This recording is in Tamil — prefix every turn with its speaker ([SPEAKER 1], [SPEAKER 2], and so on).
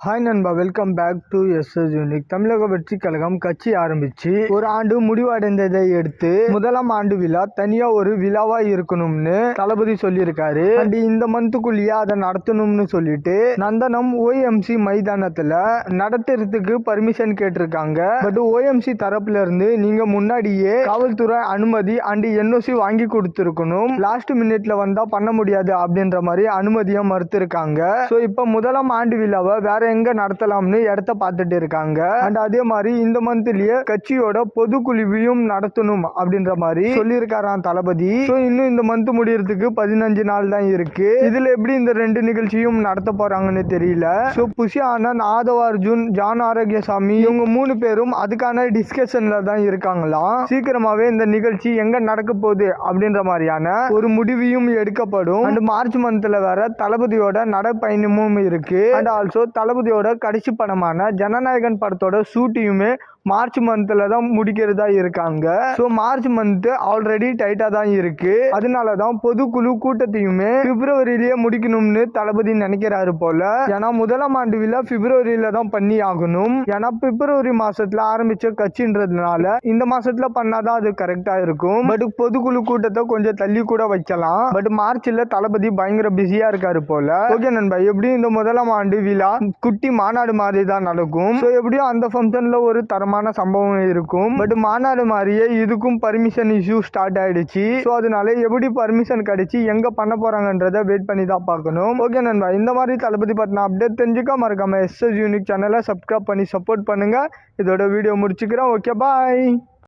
[SPEAKER 1] ஹாய் நண்பா, welcome back to SS unique. Tamizhaga Vettri கழகம் கட்சி ஆரம்பிச்சு ஒரு ஆண்டு முடிவடைந்ததை எடுத்து முதலாம் ஆண்டு விழா தனியா ஒரு விழாவா இருக்கணும்னு தளபதி சொல்லியிருக்காரு. அண்ட் இந்த மந்த்துக்குள்ளேயே அதை நடத்தணும்னு சொல்லிட்டு நந்தனம் OMC மைதானத்துல நடத்துறதுக்கு பர்மிஷன் கேட்டிருக்காங்க. பட் OMC தரப்புல இருந்து நீங்க முன்னாடியே காவல்துறை அனுமதி அண்ட் NOC வாங்கி கொடுத்திருக்கணும், லாஸ்ட் மினிட்ல வந்தா பண்ண முடியாது அப்படின்ற மாதிரி அனுமதியை மறுத்திருக்காங்க. ஸோ இப்போ முதலாம் ஆண்டு விழாவை வேற எங்க நடத்தலாம்னு இடத்த பார்த்துட்டு இருக்காங்க. அண்ட் அதே மாதிரி இந்த மந்த்லயே கட்சியோட பொதுக்குழுவையும் நடத்தணும் அப்படின்ற மாதிரி சொல்லியிருக்காராம் தளபதி. ஸோ இன்னும் இந்த மந்த் முடியறதுக்கு 15 நாள் தான் இருக்கு. இதுல எப்படி இந்த ரெண்டு நிகழ்ச்சியும் நடத்த போறாங்கன்னு தெரியல. ஸோ புஷி ஆனந்த், ஆதவ அர்ஜுன், ஜான் ஆரோக்கியசாமி இவங்க 3 பேரும் அதுக்கான டிஸ்கஷன்ல தான் இருக்காங்களாம். சீக்கிரமாவே இந்த நிகழ்ச்சி எங்க நடக்க போகுது அப்படின்ற மாதிரியான ஒரு முடிவையும் எடுக்கப்படும். அண்ட் மார்ச் மந்த்ல வேற தளபதியோட நடைப்பயணமும் இருக்கு. அண்ட் ஆல்சோ தளபதியோட கடைசி படமான ஜனநாயகன் படத்தோட ஷூட்டிங்குமே மார்ச் மந்த்ல தான் முடிக்கிறதா இருக்காங்க. ஸோ மார்ச் மந்த் ஆல்ரெடி டைட்டா தான் இருக்கு. அதனாலதான் பொதுக்குழு கூட்டத்தையுமே பிப்ரவரியிலேயே முடிக்கணும்னு தளபதி நினைக்கிறாரு போல. ஏன்னா முதலாம் ஆண்டு விழா பிப்ரவரியில தான் பண்ணி ஆகணும். ஏன்னா பிப்ரவரி மாசத்துல ஆரம்பிச்ச கட்சின்றதுனால இந்த மாசத்துல பண்ணாதான் அது கரெக்டா இருக்கும். பட் பொதுக்குழு கூட்டத்தை கொஞ்சம் தள்ளி கூட வைக்கலாம். பட் மார்ச்ல தளபதி பயங்கர பிஸியா இருக்காரு போல. ஓகே நண்பா, எப்படியும் இந்த முதலாம் ஆண்டு விழா குட்டி மாநாடு மாதிரி தான் நடக்கும். ஸோ எப்படியும் அந்த ஃபங்க்ஷன்ல ஒரு தரமான சம்பவம் இருக்கும். பட் மாநாடு மாதிரியே இதுக்கும் பர்மிஷன் இஷ்யூ ஸ்டார்ட் ஆயிடுச்சு. ஸோ அதனால எப்படி பர்மிஷன் கிடைச்சி எங்க பண்ண போறாங்கன்றத வெயிட் பண்ணி தான் பார்க்கணும். ஓகே நண்பா, இந்த மாதிரி தளபதி பத்தின அப்டேட் தெரிஞ்சுக்க மறக்காம எஸ்எஸ் யூனிக் சேனலை சப்ஸ்கிரைப் பண்ணி சப்போர்ட் பண்ணுங்க. இதோட வீடியோ முடிச்சுக்கிறேன். ஓகே, பாய்.